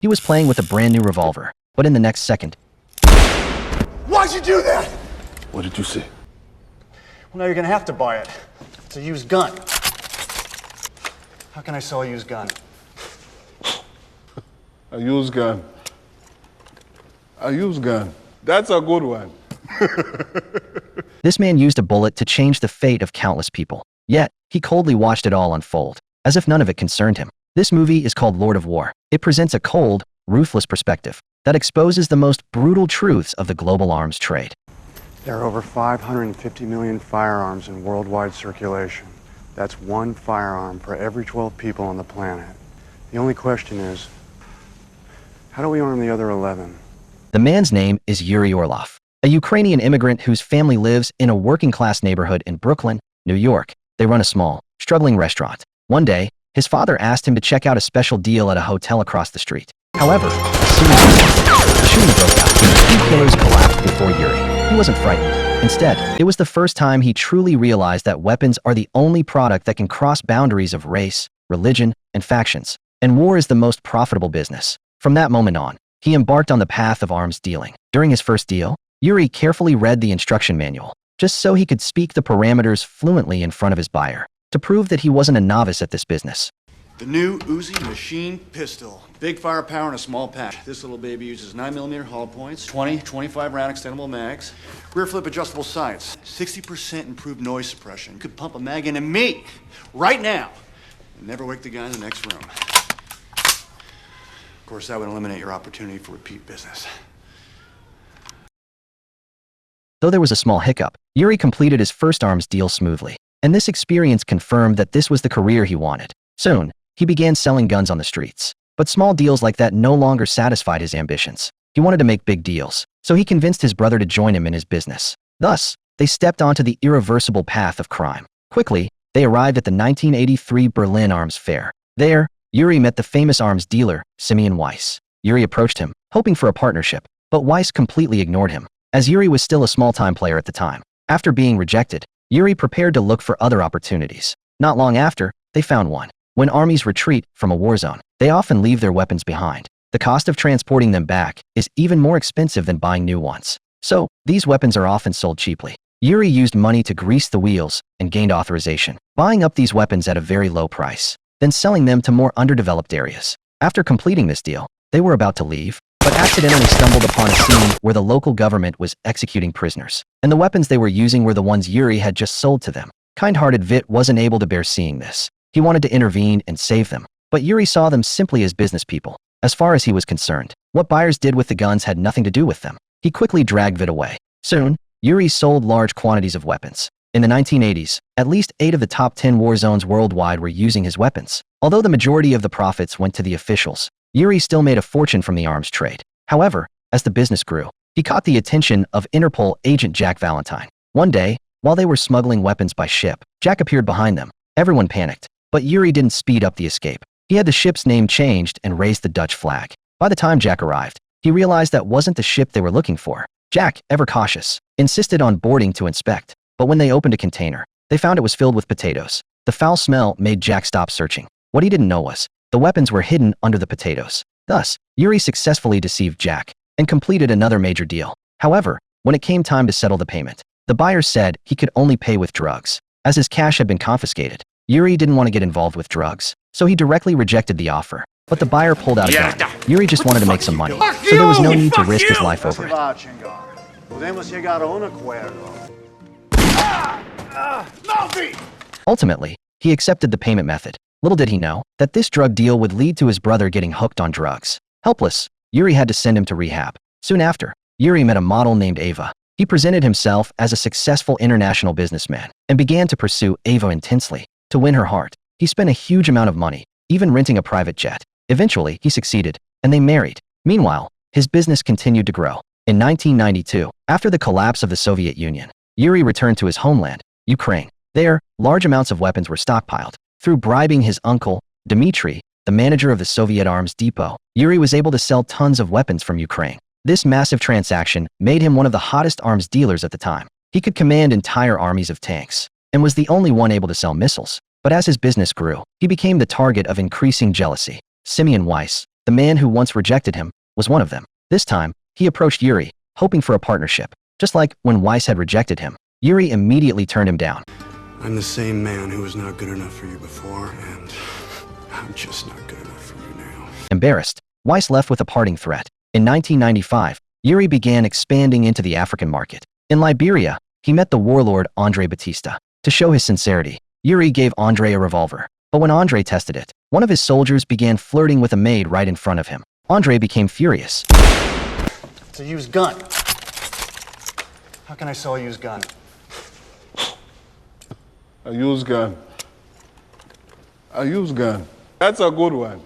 He was playing with a brand new revolver, but in the next second, Why'd you do that? What did you say? Well, now you're gonna have to buy it. It's a used gun. How can I sell a used gun? A used gun. A used gun. That's a good one. this man used a bullet to change the fate of countless people. Yet, he coldly watched it all unfold, as if none of it concerned him. This movie is called Lord of War. It presents a cold, ruthless perspective that exposes the most brutal truths of the global arms trade. There are over 550 million firearms in worldwide circulation. That's one firearm for every 12 people on the planet. The only question is, how do we arm the other 11? The man's name is Yuri Orlov, a Ukrainian immigrant whose family lives in a working-class neighborhood in Brooklyn, New York. They run a small, struggling restaurant. One day, his father asked him to check out a special deal at a hotel across the street. However, as soon as the shooting broke out, two killers collapsed before Yuri. He wasn't frightened. Instead, it was the first time he truly realized that weapons are the only product that can cross boundaries of race, religion, and factions. And war is the most profitable business. From that moment on, he embarked on the path of arms dealing. During his first deal, Yuri carefully read the instruction manual, just so he could speak the parameters fluently in front of his buyer, to prove that he wasn't a novice at this business. The new Uzi machine pistol. Big firepower in a small pack. This little baby uses 9mm hollow points, 25 round extendable mags, rear flip adjustable sights, 60% improved noise suppression. You could pump a mag into me right now and never wake the guy in the next room. Of course, that would eliminate your opportunity for repeat business. Though there was a small hiccup, Yuri completed his first arms deal smoothly, and this experience confirmed that this was the career he wanted. Soon, he began selling guns on the streets. But small deals like that no longer satisfied his ambitions. He wanted to make big deals, so he convinced his brother to join him in his business. Thus, they stepped onto the irreversible path of crime. Quickly, they arrived at the 1983 Berlin Arms Fair. There, Yuri met the famous arms dealer, Simeon Weiss. Yuri approached him, hoping for a partnership, but Weiss completely ignored him, as Yuri was still a small-time player at the time. After being rejected, Yuri prepared to look for other opportunities. Not long after, they found one. When armies retreat from a war zone, they often leave their weapons behind. The cost of transporting them back is even more expensive than buying new ones. So, these weapons are often sold cheaply. Yuri used money to grease the wheels and gained authorization, buying up these weapons at a very low price, then selling them to more underdeveloped areas. After completing this deal, they were about to leave, but accidentally stumbled upon a scene where the local government was executing prisoners, and the weapons they were using were the ones Yuri had just sold to them. Kind-hearted Vit wasn't able to bear seeing this. He wanted to intervene and save them, but Yuri saw them simply as business people. As far as he was concerned, what buyers did with the guns had nothing to do with them. He quickly dragged Vit away. Soon, Yuri sold large quantities of weapons. In the 1980s, at least 8 of the top 10 war zones worldwide were using his weapons. Although the majority of the profits went to the officials, Yuri still made a fortune from the arms trade. However, as the business grew, he caught the attention of Interpol agent Jack Valentine. One day, while they were smuggling weapons by ship, Jack appeared behind them. Everyone panicked. But Yuri didn't speed up the escape. He had the ship's name changed and raised the Dutch flag. By the time Jack arrived, he realized that wasn't the ship they were looking for. Jack, ever cautious, insisted on boarding to inspect. But when they opened a container, they found it was filled with potatoes. The foul smell made Jack stop searching. What he didn't know was, the weapons were hidden under the potatoes. Thus, Yuri successfully deceived Jack and completed another major deal. However, when it came time to settle the payment, the buyer said he could only pay with drugs, as his cash had been confiscated. Yuri didn't want to get involved with drugs, so he directly rejected the offer. But the buyer pulled out a gun. Yuri just wanted to make some money, so there was no need to risk his life over it. Ultimately, he accepted the payment method. Little did he know that this drug deal would lead to his brother getting hooked on drugs. Helpless, Yuri had to send him to rehab. Soon after, Yuri met a model named Ava. He presented himself as a successful international businessman and began to pursue Ava intensely. To win her heart, he spent a huge amount of money, even renting a private jet. Eventually, he succeeded, and they married. Meanwhile, his business continued to grow. In 1992, after the collapse of the Soviet Union, Yuri returned to his homeland, Ukraine. There, large amounts of weapons were stockpiled. Through bribing his uncle, Dmitry, the manager of the Soviet arms depot, Yuri was able to sell tons of weapons from Ukraine. This massive transaction made him one of the hottest arms dealers at the time. He could command entire armies of tanks, and was the only one able to sell missiles. But as his business grew, he became the target of increasing jealousy. Simeon Weiss, The man who once rejected him was one of them. This time, he approached Yuri, hoping for a partnership. Just like when Weiss had rejected him, Yuri immediately turned him down. I'm the same man who was not good enough for you before, and I'm just not good enough for you now. Embarrassed, Weiss left with a parting threat. In 1995, Yuri began expanding into the African market. In Liberia, he met the warlord Andre Batista. To show his sincerity, Yuri gave Andre a revolver. But when Andre tested it, one of his soldiers began flirting with a maid right in front of him. Andre became furious. It's a used gun. How can I sell a used gun? A used gun. A used gun. That's a good one.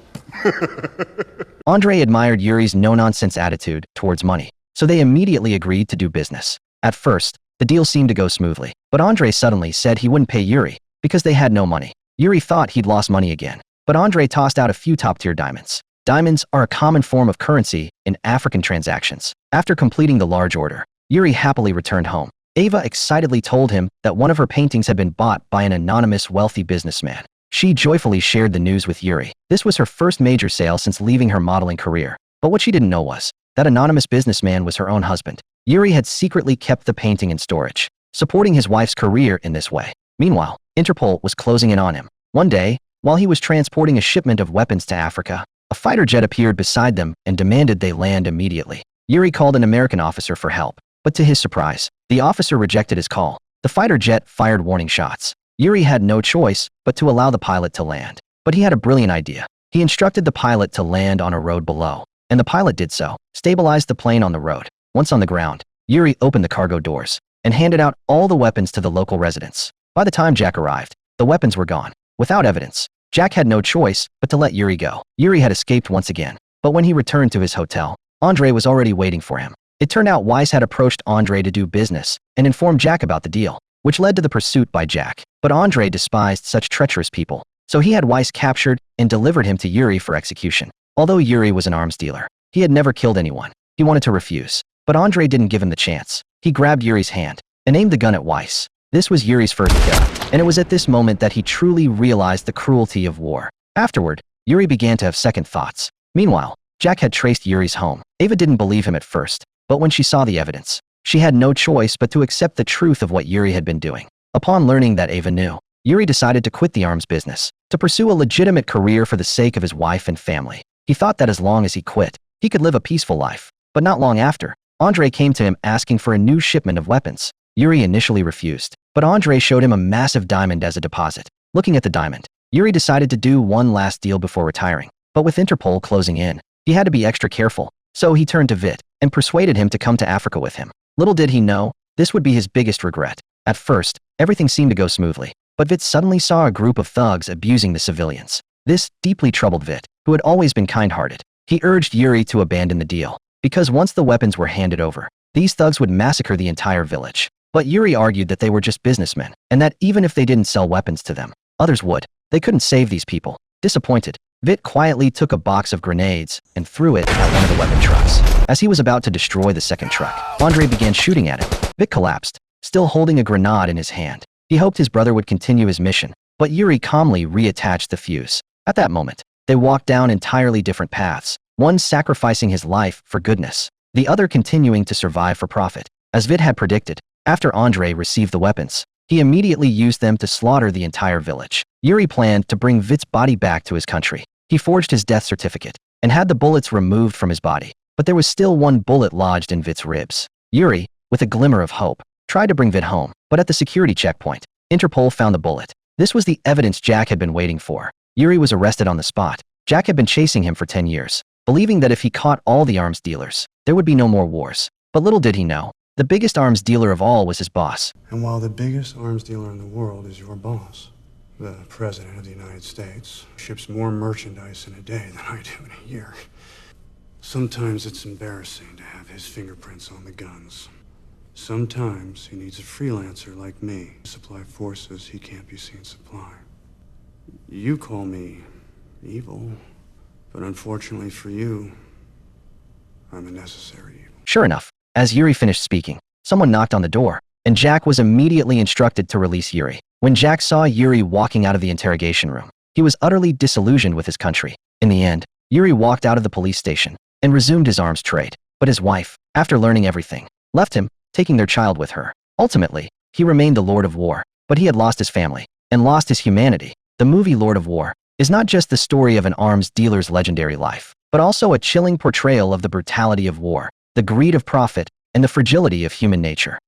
Andre admired Yuri's no-nonsense attitude towards money, so they immediately agreed to do business. At first, the deal seemed to go smoothly, but Andre suddenly said he wouldn't pay Yuri because they had no money. Yuri thought he'd lost money again, but Andre tossed out a few top-tier diamonds. Diamonds are a common form of currency in African transactions. After completing the large order, Yuri happily returned home. Ava excitedly told him that one of her paintings had been bought by an anonymous wealthy businessman. She joyfully shared the news with Yuri. This was her first major sale since leaving her modeling career. But what she didn't know was that anonymous businessman was her own husband. Yuri had secretly kept the painting in storage, supporting his wife's career in this way. Meanwhile, Interpol was closing in on him. One day, while he was transporting a shipment of weapons to Africa, a fighter jet appeared beside them and demanded they land immediately. Yuri called an American officer for help, but to his surprise, the officer rejected his call. The fighter jet fired warning shots. Yuri had no choice but to allow the pilot to land. But he had a brilliant idea. He instructed the pilot to land on a road below, and the pilot did so, stabilized the plane on the road. Once on the ground, Yuri opened the cargo doors and handed out all the weapons to the local residents. By the time Jack arrived, the weapons were gone. Without evidence, Jack had no choice but to let Yuri go. Yuri had escaped once again, but when he returned to his hotel, Andre was already waiting for him. It turned out Weiss had approached Andre to do business and informed Jack about the deal, which led to the pursuit by Jack. But Andre despised such treacherous people, so he had Weiss captured and delivered him to Yuri for execution. Although Yuri was an arms dealer, he had never killed anyone. He wanted to refuse, but Andre didn't give him the chance. He grabbed Yuri's hand and aimed the gun at Weiss. This was Yuri's first kill, and it was at this moment that he truly realized the cruelty of war. Afterward, Yuri began to have second thoughts. Meanwhile, Jack had traced Yuri's home. Ava didn't believe him at first, but when she saw the evidence, she had no choice but to accept the truth of what Yuri had been doing. Upon learning that Ava knew, Yuri decided to quit the arms business, to pursue a legitimate career for the sake of his wife and family. He thought that as long as he quit, he could live a peaceful life. But not long after, Andre came to him asking for a new shipment of weapons. Yuri initially refused, but Andre showed him a massive diamond as a deposit. Looking at the diamond, Yuri decided to do one last deal before retiring. But with Interpol closing in, he had to be extra careful, so he turned to Vit and persuaded him to come to Africa with him. Little did he know, this would be his biggest regret. At first, everything seemed to go smoothly, but Vit suddenly saw a group of thugs abusing the civilians. This deeply troubled Vit, who had always been kind-hearted. He urged Yuri to abandon the deal, because once the weapons were handed over, these thugs would massacre the entire village. But Yuri argued that they were just businessmen, and that even if they didn't sell weapons to them, others would. They couldn't save these people. Disappointed, Vit quietly took a box of grenades and threw it at one of the weapon trucks. As he was about to destroy the second truck, Andre began shooting at him. Vit collapsed, still holding a grenade in his hand. He hoped his brother would continue his mission, but Yuri calmly reattached the fuse. At that moment, they walked down entirely different paths, one sacrificing his life for goodness, the other continuing to survive for profit. As Vit had predicted, after Andre received the weapons, he immediately used them to slaughter the entire village. Yuri planned to bring Vit's body back to his country. He forged his death certificate and had the bullets removed from his body, but there was still one bullet lodged in Vit's ribs. Yuri, with a glimmer of hope, tried to bring Vit home, but at the security checkpoint, Interpol found the bullet. This was the evidence Jack had been waiting for. Yuri was arrested on the spot. Jack had been chasing him for 10 years, believing that if he caught all the arms dealers, there would be no more wars. But little did he know, the biggest arms dealer of all was his boss. And while the biggest arms dealer in the world is your boss, the President of the United States ships more merchandise in a day than I do in a year. Sometimes it's embarrassing to have his fingerprints on the guns. Sometimes he needs a freelancer like me to supply forces he can't be seen supply. You call me evil, but unfortunately for you, I'm a necessary evil. Sure enough, as Yuri finished speaking, someone knocked on the door, and Jack was immediately instructed to release Yuri. When Jack saw Yuri walking out of the interrogation room, he was utterly disillusioned with his country. In the end, Yuri walked out of the police station and resumed his arms trade. But his wife, after learning everything, left him, taking their child with her. Ultimately, he remained the Lord of War, but he had lost his family and lost his humanity. The movie Lord of War is not just the story of an arms dealer's legendary life, but also a chilling portrayal of the brutality of war, the greed of profit, and the fragility of human nature.